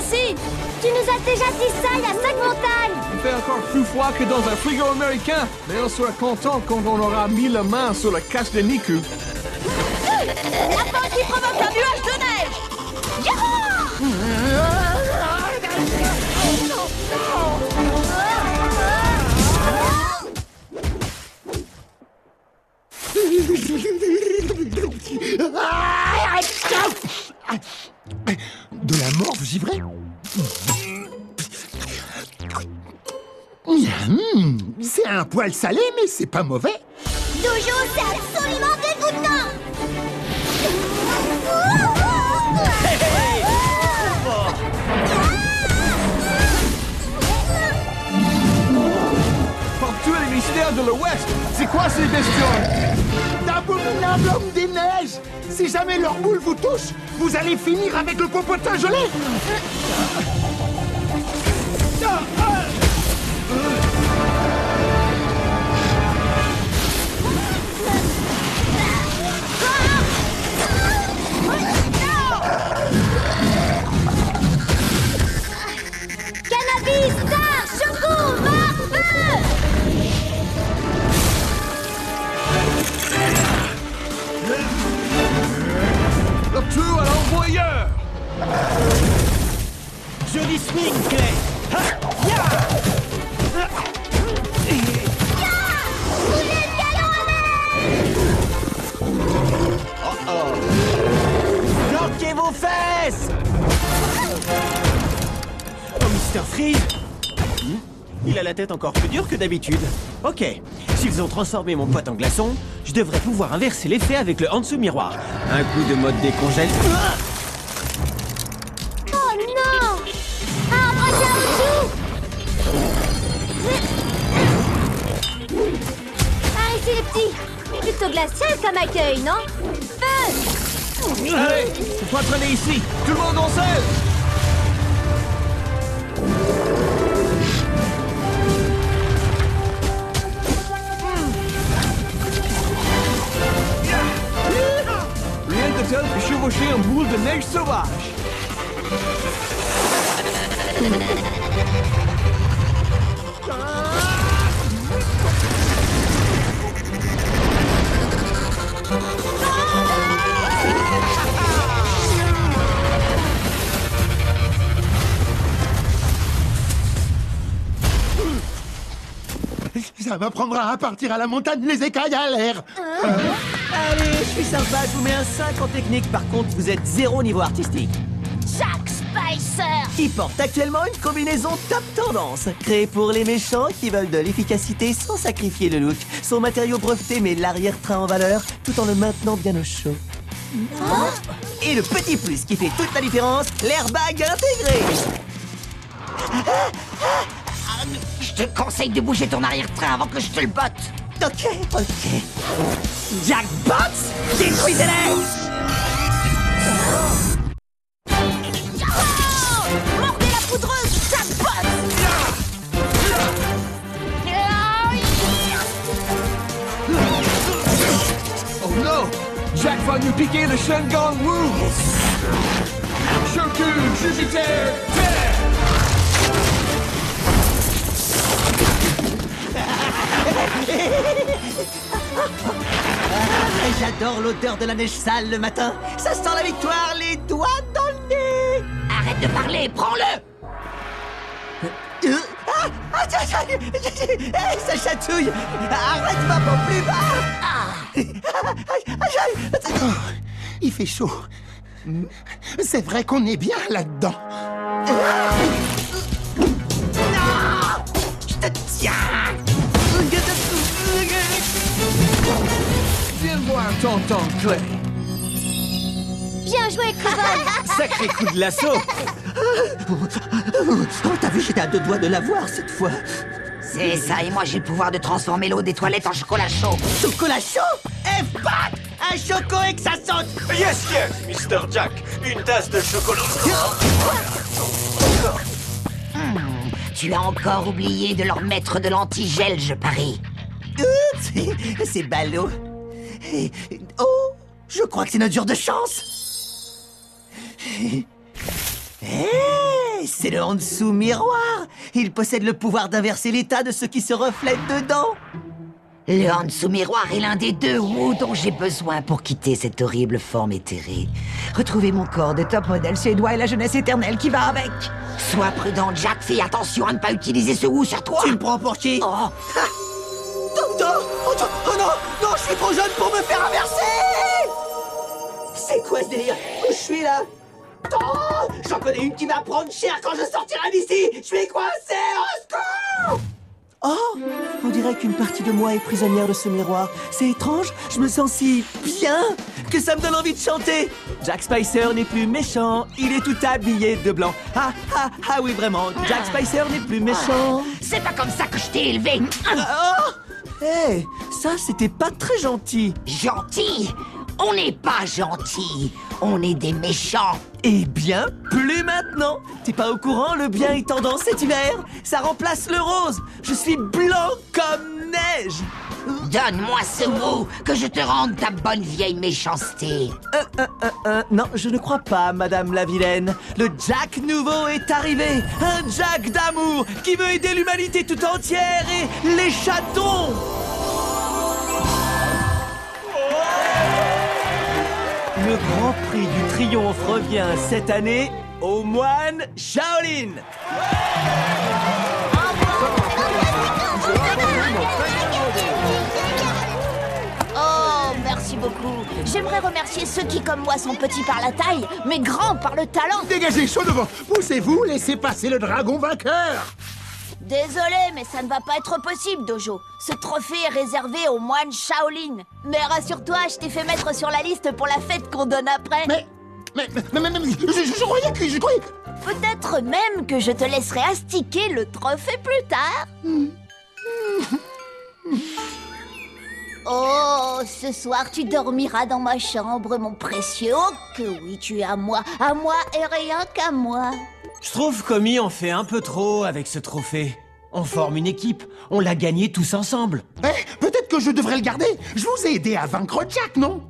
ici. Tu nous as déjà dit ça il y a 5 montagnes. Il fait encore plus froid que dans un frigo américain. Mais on sera content quand on aura mis la main sur la cache de Niku. La pente qui provoque un nuage de neige. De la morve givrée. C'est un poil salé, mais c'est pas mauvais. Doujou, c'est absolument dégoûtant. Pour tuer les mystères de l'Ouest, c'est quoi ces bestioles? D'abominables hommes des neiges. Si jamais leur boule vous touche, vous allez finir avec le popotin gelé. Cannabis, Star, Choco, va, feu. Le tout à l'envoyeur! Joli swing, Clay. Bloquez vos fesses. Oh, Mr. Freeze. Il a la tête encore plus dure que d'habitude. Ok, s'ils ont transformé mon pote en glaçon, je devrais pouvoir inverser l'effet avec le en-dessous miroir. Un coup de mode décongèle. Oh non. Un braquage au-dessous. Ah, ici les petits. Plutôt glacial comme accueil, non? Feu. Allez, faut pas traîner ici! Tout le monde en selle! Rien de tel que chevaucher un boule de neige sauvage! Ça m'apprendra à partir à la montagne les écailles à l'air. Allez, je suis sympa, je vous mets un 5 en technique. Par contre, vous êtes 0 niveau artistique. Jack Spicer. Qui porte actuellement une combinaison top tendance, créée pour les méchants qui veulent de l'efficacité sans sacrifier le look. Son matériau breveté met l'arrière-train en valeur tout en le maintenant bien au chaud. Et le petit plus qui fait toute la différence, l'airbag intégré. Je te conseille de bouger ton arrière-train avant que je te le botte. Ok, ok. Jackbots, détruisez-les. Mordez la poudreuse, Jackpot. Oh non! Jack va nous piquer le Shengang Wu! Shoku, Jupiter, terre! J'adore l'odeur de la neige sale le matin. Ça sent la victoire, les doigts dans le nez. Arrête de parler, prends-le. Ça chatouille. Arrête, va pas plus bas. Il fait chaud. C'est vrai qu'on est bien là-dedans. Je te tiens. Viens voir tonton Clay! Bien joué, Cobalt. Sacré coup de lasso. Oh, t'as vu, j'étais à 2 doigts de l'avoir cette fois. C'est ça, et moi j'ai le pouvoir de transformer l'eau des toilettes en chocolat chaud. Chocolat chaud. F-Pat, un choco et que ça saute. Yes, Mr. Jack. Une tasse de chocolat. Tu as encore oublié de leur mettre de l'antigel, je parie. Oups, c'est ballot. Oh, je crois que c'est notre jour de chance. Hey, c'est le Hansu miroir. Il possède le pouvoir d'inverser l'état de ceux qui se reflètent dedans. Le Hansu miroir est l'un des deux Wu dont j'ai besoin pour quitter cette horrible forme éthérée. Retrouver mon corps de top modèle suédois et la jeunesse éternelle qui va avec. Sois prudent, Jack. Fais attention à ne pas utiliser ce Wu sur toi. Tu me prends pour qui? Oh. Docteur! Oh non! Non, je suis trop jeune pour me faire inverser! C'est quoi ce délire? Où je suis là? Oh! J'en connais une qui va prendre cher quand je sortirai d'ici! Je suis coincé! Au secours! Oh! On dirait qu'une partie de moi est prisonnière de ce miroir. C'est étrange, je me sens si bien que ça me donne envie de chanter. Jack Spicer n'est plus méchant, il est tout habillé de blanc. Ah oui, vraiment, Jack Spicer n'est plus méchant. C'est pas comme ça que je t'ai élevé. Oh! Hé, ça c'était pas très gentil. Gentil? On n'est pas gentil. On est des méchants. Eh bien, plus maintenant. T'es pas au courant, le bien est tendance cet hiver. Ça remplace le rose. Je suis blanc comme neige. Donne-moi ce mot, que je te rende ta bonne vieille méchanceté. Non, je ne crois pas, Madame la Vilaine. Le Jack nouveau est arrivé. Un Jack d'amour qui veut aider l'humanité tout entière et les chatons. Le Grand Prix du Triomphe revient cette année au moine Shaolin. Oh, merci beaucoup. J'aimerais remercier ceux qui, comme moi, sont petits par la taille, mais grands par le talent. Dégagez, chaud devant. Poussez-vous, laissez passer le dragon vainqueur. Désolé, mais ça ne va pas être possible, Dojo. Ce trophée est réservé aux moines Shaolin. Mais rassure-toi, je t'ai fait mettre sur la liste pour la fête qu'on donne après. Mais je croyais que... Peut-être même que je te laisserai astiquer le trophée plus tard. Oh, ce soir tu dormiras dans ma chambre, mon précieux. Oh que oui, tu es à moi et rien qu'à moi. Je trouve qu'Omi en fait un peu trop avec ce trophée. On forme une équipe, on l'a gagné tous ensemble. Peut-être que je devrais le garder. Je vous ai aidé à vaincre Jack, non?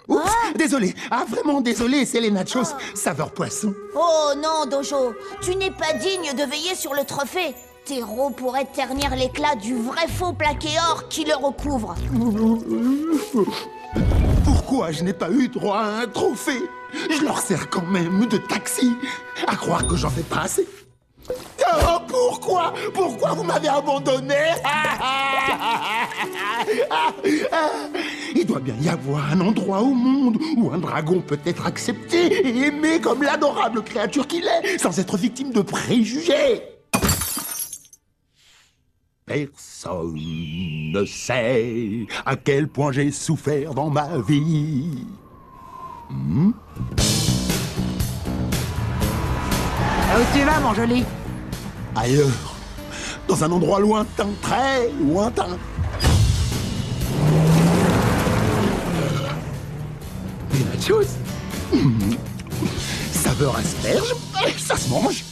Oups, désolé. Ah, vraiment désolé, c'est les nachos, saveur poisson. Oh non, Dojo, tu n'es pas digne de veiller sur le trophée. Tes rots pourraient ternir l'éclat du vrai faux plaqué or qui le recouvre. Pourquoi je n'ai pas eu droit à un trophée? Je leur sers quand même de taxi. À croire que j'en fais pas assez. Oh, pourquoi vous m'avez abandonné? Il doit bien y avoir un endroit au monde où un dragon peut être accepté et aimé comme l'adorable créature qu'il est, sans être victime de préjugés. Personne ne sait à quel point j'ai souffert dans ma vie. Où tu vas, mon joli? Ailleurs, dans un endroit lointain, très lointain. Des nachos. Saveur asperge, ça se mange.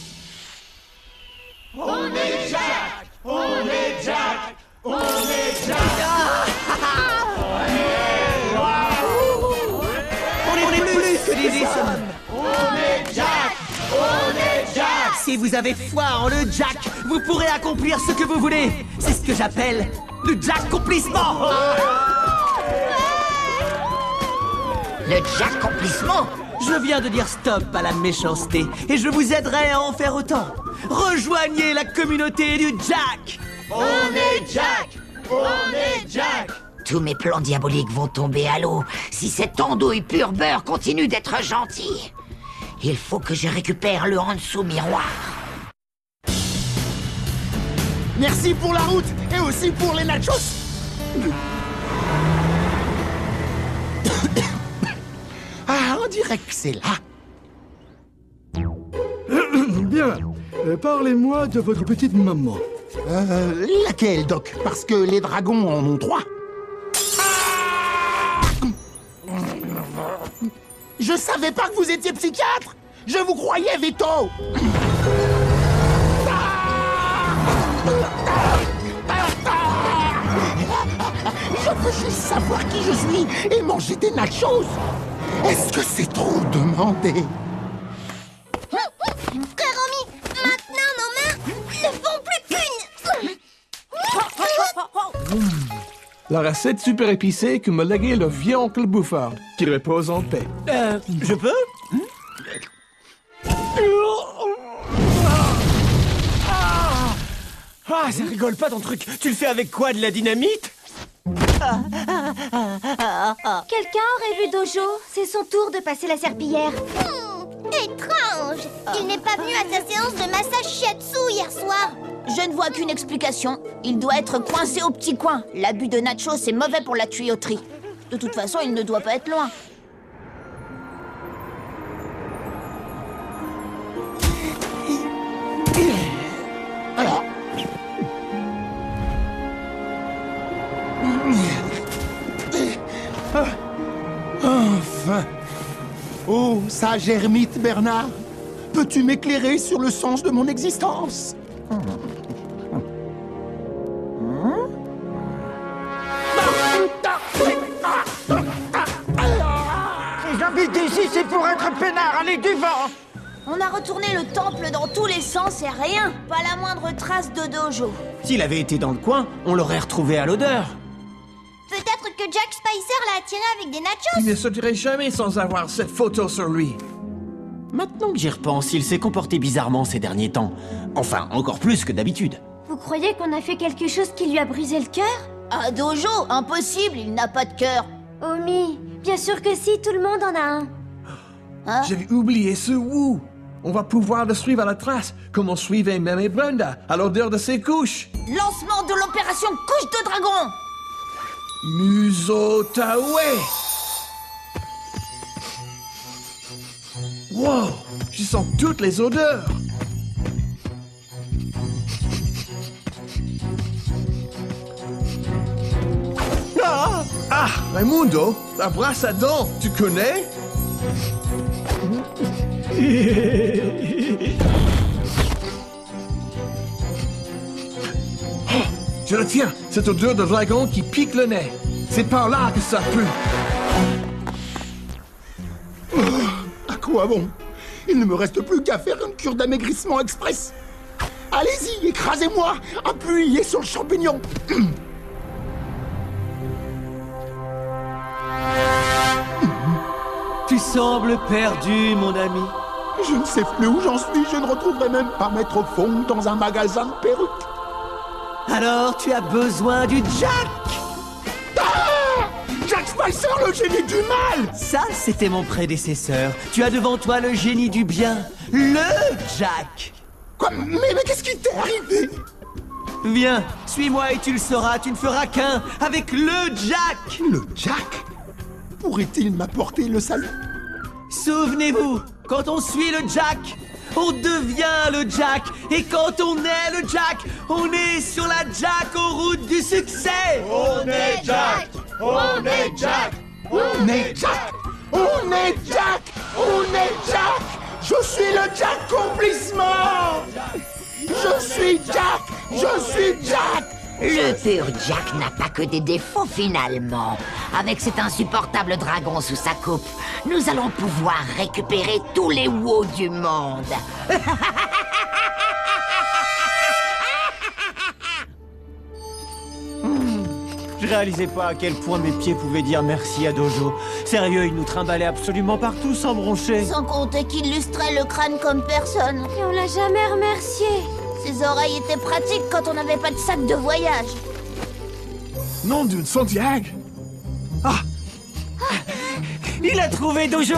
On est Jack! On est Jack! On est Jack! On est plus que des hommes. On est Jack! On est Jack! Si vous avez foi en le Jack, vous pourrez accomplir ce que vous voulez. C'est ce que j'appelle le Jack-complissement. Le Jack-complissement? Je viens de dire stop à la méchanceté et je vous aiderai à en faire autant. Rejoignez la communauté du Jack. On est Jack! On est Jack! Tous mes plans diaboliques vont tomber à l'eau si cette andouille pur beurre continue d'être gentille. Il faut que je récupère le Hansu miroir. Merci pour la route et aussi pour les nachos. Ah, on dirait que c'est là. Bien. Parlez-moi de votre petite maman. Laquelle, Doc? Parce que les dragons en ont 3. Je savais pas que vous étiez psychiatre. Je vous croyais, Vito. Je veux juste savoir qui je suis et manger des nachos. Est-ce que c'est trop demandé? Frère Romy, La recette super épicée que me léguait le vieux oncle Bouffard, qui repose en paix. Je peux? Ah, ça rigole pas ton truc. Tu le fais avec quoi, de la dynamite? Quelqu'un aurait vu Dojo? C'est son tour de passer la serpillière. Étrange! Il n'est pas venu à sa séance de massage shiatsu hier soir. Je ne vois qu'une explication. Il doit être coincé au petit coin. L'abus de Nacho, c'est mauvais pour la tuyauterie. De toute façon, il ne doit pas être loin. Enfin! Oh, sage ermite Bernard, peux-tu m'éclairer sur le sens de mon existence? Si j'habite ici, c'est pour être peinard, allez du vent! On a retourné le temple dans tous les sens et rien. Pas la moindre trace de Dojo. S'il avait été dans le coin, on l'aurait retrouvé à l'odeur. Peut-être que Jack Spicer l'a attiré avec des nachos. Il ne sortirait jamais sans avoir cette photo sur lui. Maintenant que j'y repense, il s'est comporté bizarrement ces derniers temps. Enfin, encore plus que d'habitude. Vous croyez qu'on a fait quelque chose qui lui a brisé le cœur? Ah, Dojo, impossible, il n'a pas de cœur. Omi, bien sûr que si, tout le monde en a un. Hein? J'avais oublié ce Wu. On va pouvoir le suivre à la trace, comme on suivait Mem et Brenda, à l'odeur de ses couches. Lancement de l'opération Couche de Dragon. Musotawe. Wow, je sens toutes les odeurs. Ah, Raimundo, la brosse à dents, tu connais? Oh, je le tiens, cette odeur de dragon qui pique le nez. C'est par là que ça pue. À quoi bon? Il ne me reste plus qu'à faire une cure d'amaigrissement express. Allez-y, écrasez-moi, appuyez sur le champignon. Tu sembles perdu, mon ami. Je ne sais plus où j'en suis, je ne retrouverai même pas Maître Fong dans un magasin de perruques. Alors, tu as besoin du Jack! Ah! Jack Spicer, le génie du mal! Ça, c'était mon prédécesseur. Tu as devant toi le génie du bien, le Jack! Quoi? Mais qu'est-ce qui t'est arrivé? Viens, suis-moi et tu le sauras, tu ne feras qu'un avec le Jack! Le Jack? Pourrait-il m'apporter le salut? Souvenez-vous, quand on suit le Jack, on devient le Jack. Et quand on est le Jack, on est sur la Jack aux routes du succès. On est Jack! On est Jack! On est Jack! On est Jack! On est Jack! Je suis le Jack complissement! Je suis Jack! Je suis Jack! Le pur Jack n'a pas que des défauts finalement. Avec cet insupportable dragon sous sa coupe, nous allons pouvoir récupérer tous les woos du monde. Je réalisais pas à quel point mes pieds pouvaient dire merci à Dojo. Sérieux, il nous trimballait absolument partout sans broncher. Sans compter qu'il lustrait le crâne comme personne. Et on l'a jamais remercié. Ses oreilles étaient pratiques quand on n'avait pas de sac de voyage. Nom d'une Santiago. Ah, Il a trouvé Dojo!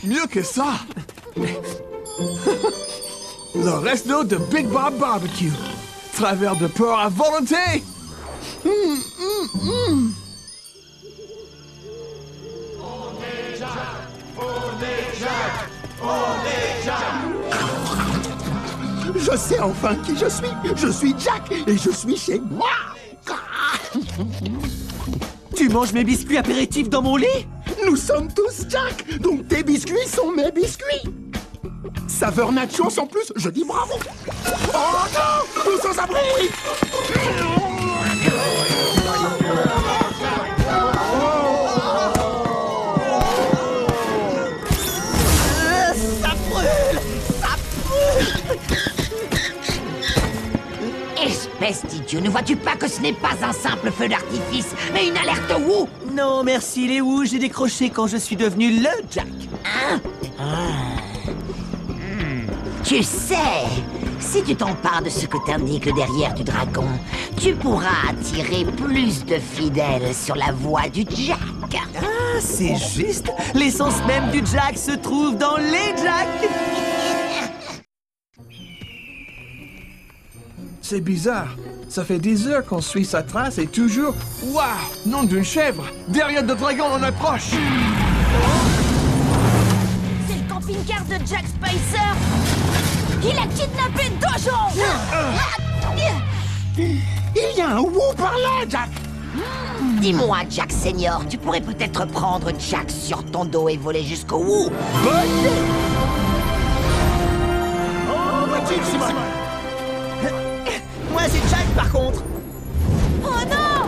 mieux que ça. Le resto de Big Bob Barbecue. Travers de porc à volonté. Je sais enfin qui je suis. Je suis Jack et je suis chez moi. Tu manges mes biscuits apéritifs dans mon lit? Nous sommes tous Jack, donc tes biscuits sont mes biscuits. Saveur nachos en plus, je dis bravo. Oh non, tous aux abris. Ça brûle! Ça brûle! peste, idiot. Ne vois-tu pas que ce n'est pas un simple feu d'artifice, mais une alerte Woo? Non, merci, les Woo, j'ai décroché quand je suis devenu le Jack. Hein? Tu sais, si tu t'empares de ce que t'indique le derrière du dragon, tu pourras attirer plus de fidèles sur la voie du Jack. Ah, c'est juste. L'essence même du Jack se trouve dans les Jacks. C'est bizarre. Ça fait 10 heures qu'on suit sa trace et toujours... Waouh! Nom d'une chèvre! Derrière le dragon, on approche! C'est le camping-car de Jack Spicer. Il a kidnappé Dojo. Il y a un Woo par là, Jack. Dis-moi, Jack Senior, tu pourrais peut-être prendre Jack sur ton dos et voler jusqu'au Woo? Moi, c'est Jack, par contre. Oh non!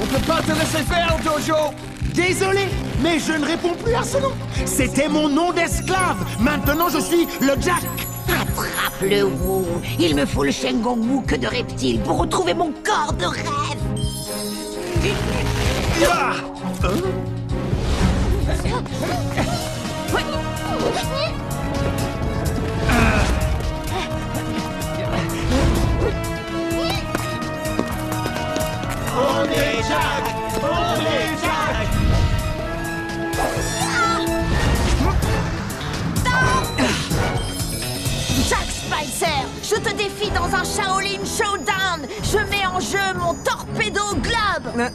On peut pas te laisser faire, Dojo! Désolé, mais je ne réponds plus à ce nom. C'était mon nom d'esclave. Maintenant, je suis le Jack. Attrape le Woo. Il me faut le Shengon Woo que de reptile pour retrouver mon corps de rêve. Ah! On est Jack! On est Jack! Jack Spicer, je te défie dans un Shaolin Showdown. Je mets en jeu mon torpedo globe.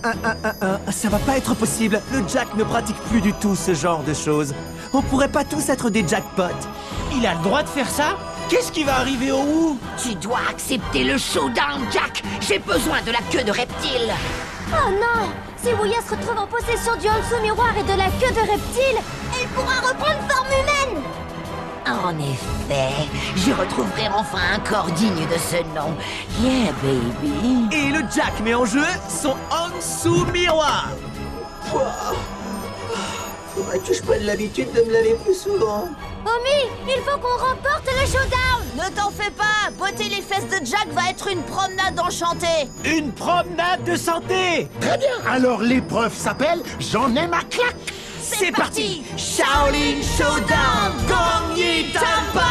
Ça va pas être possible. Le Jack ne pratique plus du tout ce genre de choses. On pourrait pas tous être des jackpots. Il a le droit de faire ça? Qu'est-ce qui va arriver au Woo? Tu dois accepter le showdown, Jack. J'ai besoin de la queue de reptile. Oh non! Si Wuya se retrouve en possession du Hansu miroir et de la queue de reptile, elle pourra reprendre forme humaine! En effet, je retrouverai enfin un corps digne de ce nom. Yeah, baby. Et le Jack met en jeu son Hansu miroir. Faudrait que je prenne l'habitude de me laver plus souvent. Omi, il faut qu'on remporte le showdown! Ne t'en fais pas, botter les fesses de Jack va être une promenade enchantée. Une promenade de santé! Très bien. Alors l'épreuve s'appelle J'en ai ma claque. C'est parti! Shaolin Showdown! Gong Yi Tampai!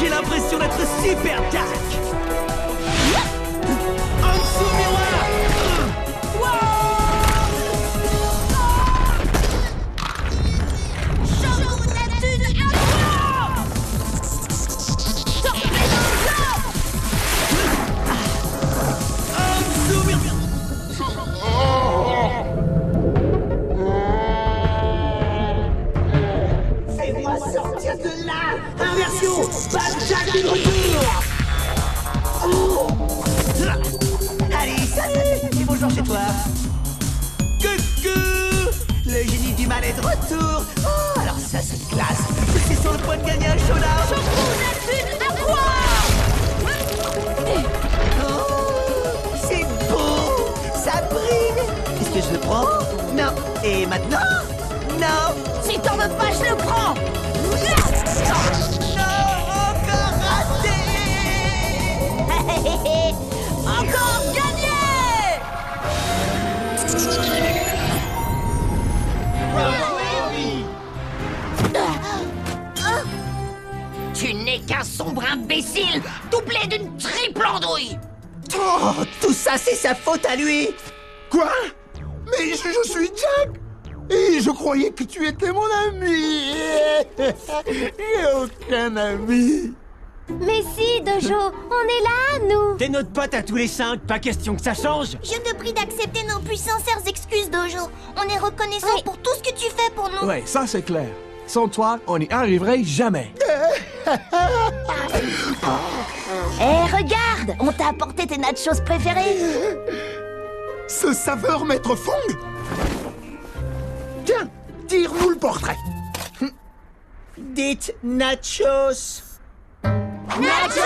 J'ai l'impression d'être super Jack. En dessous miroir. Fais-moi sortir de là. Inversion. Bad Jack du retour. Allez, salut et bonjour chez toi. Coucou. Le génie du mal est de retour. Oh, alors ça c'est classe. Je suis sur le point de gagner un showdown. Oh, c'est beau. Ça brille. Est-ce que je le prends? Non. Et maintenant? Non! Si t'en veux pas, je le prends. Non! Encore raté! Encore gagné. Tu n'es qu'un sombre imbécile, doublé d'une triple andouille. Oh, tout ça, c'est sa faute à lui! Quoi? Mais je suis Jack. Et je croyais que tu étais mon ami. J'ai aucun ami. Mais si, Dojo, on est là, nous. T'es notre pote à tous les 5, pas question que ça change. Je te prie d'accepter nos plus sincères excuses, Dojo. On est reconnaissant pour tout ce que tu fais pour nous. Ouais, ça c'est clair. Sans toi, on n'y arriverait jamais. Regarde, on t'a apporté tes nachos préférés. Ce saveur, Maître Fong. Tiens, tire-nous le portrait. Dites nachos! Nachos.